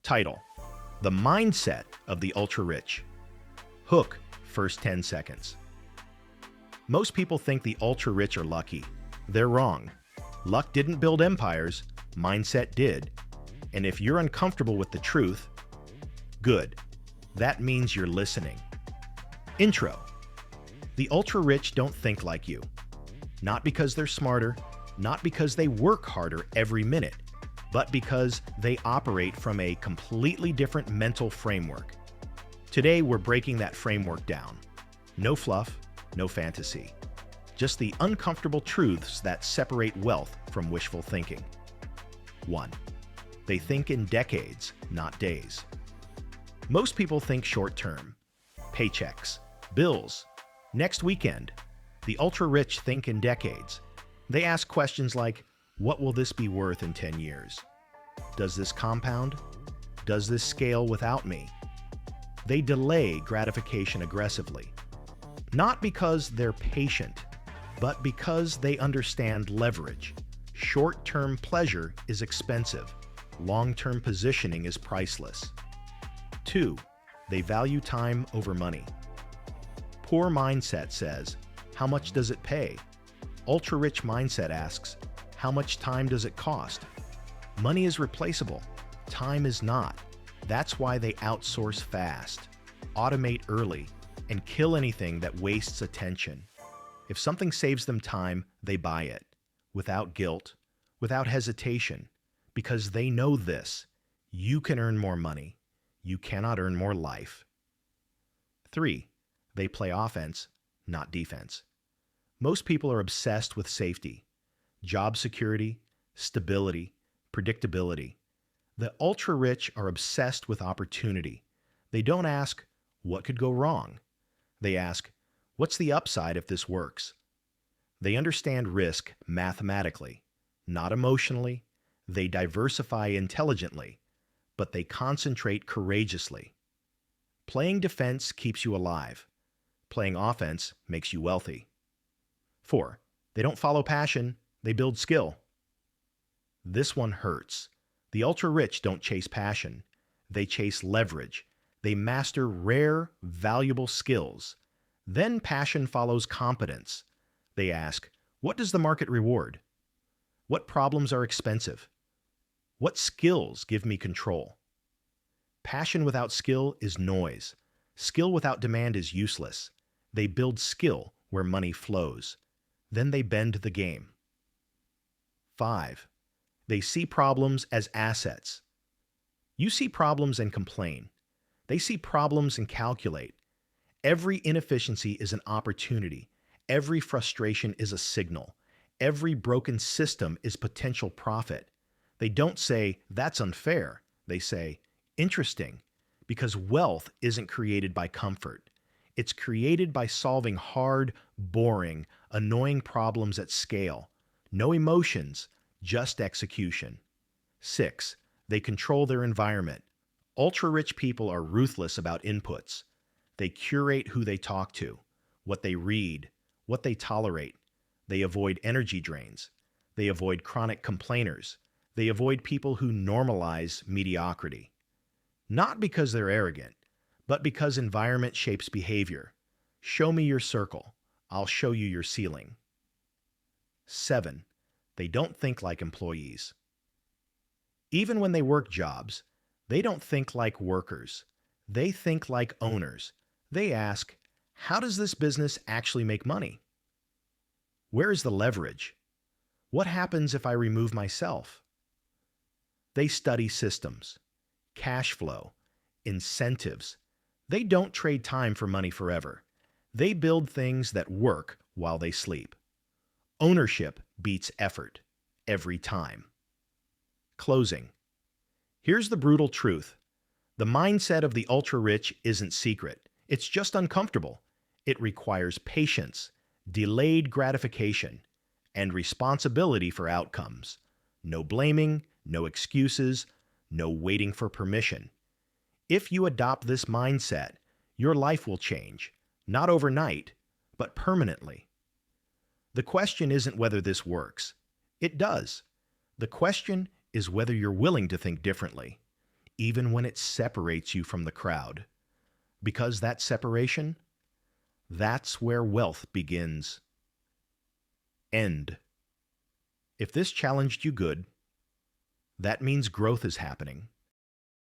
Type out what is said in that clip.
Title: The Mindset of the Ultra-Rich. Hook: First 10 seconds. Most people think the ultra-rich are lucky. They're wrong. Luck didn't build empires, mindset did. And if you're uncomfortable with the truth, good. That means you're listening. Intro: The ultra-rich don't think like you. Not because they're smarter, not because they work harder every minute, but because they operate from a completely different mental framework. Today, we're breaking that framework down. No fluff, no fantasy. Just the uncomfortable truths that separate wealth from wishful thinking. 1. They think in decades, not days. Most people think short-term. Paychecks, bills, next weekend. The ultra-rich think in decades. They ask questions like, what will this be worth in 10 years? Does this compound? Does this scale without me? They delay gratification aggressively. Not because they're patient, but because they understand leverage. Short-term pleasure is expensive. Long-term positioning is priceless. 2. They value time over money. Poor mindset says, how much does it pay? Ultra-rich mindset asks, how much time does it cost? Money is replaceable. Time is not. That's why they outsource fast, automate early, and kill anything that wastes attention. If something saves them time, they buy it, without guilt, without hesitation, because they know this: you can earn more money. You cannot earn more life. 3. They play offense, not defense. Most people are obsessed with safety, job security, stability, predictability. The ultra-rich are obsessed with opportunity. They don't ask, what could go wrong? They ask, what's the upside if this works? They understand risk mathematically, not emotionally. They diversify intelligently, but they concentrate courageously. Playing defense keeps you alive. Playing offense makes you wealthy. 4. They don't follow passion, they build skill. This one hurts. The ultra-rich don't chase passion. They chase leverage. They master rare, valuable skills. Then passion follows competence. They ask, what does the market reward? What problems are expensive? What skills give me control? Passion without skill is noise. Skill without demand is useless. They build skill where money flows. Then they bend the game. 5. They see problems as assets. You see problems and complain. They see problems and calculate. Every inefficiency is an opportunity. Every frustration is a signal. Every broken system is potential profit. They don't say, that's unfair. They say, interesting, because wealth isn't created by comfort. It's created by solving hard, boring, annoying problems at scale. No emotions, just execution. 6. They control their environment. Ultra-rich people are ruthless about inputs. They curate who they talk to, what they read, what they tolerate. They avoid energy drains. They avoid chronic complainers. They avoid people who normalize mediocrity. Not because they're arrogant, but because environment shapes behavior. Show me your circle. I'll show you your ceiling. 7. They don't think like employees. Even when they work jobs, they don't think like workers. They think like owners. They ask, how does this business actually make money? Where is the leverage? What happens if I remove myself? They study systems, cash flow, incentives. They don't trade time for money forever. They build things that work while they sleep. Ownership beats effort every time. Closing. Here's the brutal truth. The mindset of the ultra-rich isn't secret. It's just uncomfortable. It requires patience, delayed gratification, and responsibility for outcomes. No blaming, no excuses, no waiting for permission. If you adopt this mindset, your life will change, not overnight, but permanently. The question isn't whether this works. It does. The question is whether you're willing to think differently. even when it separates you from the crowd. Because that separation, that's where wealth begins. End. If this challenged you, good. That means growth is happening.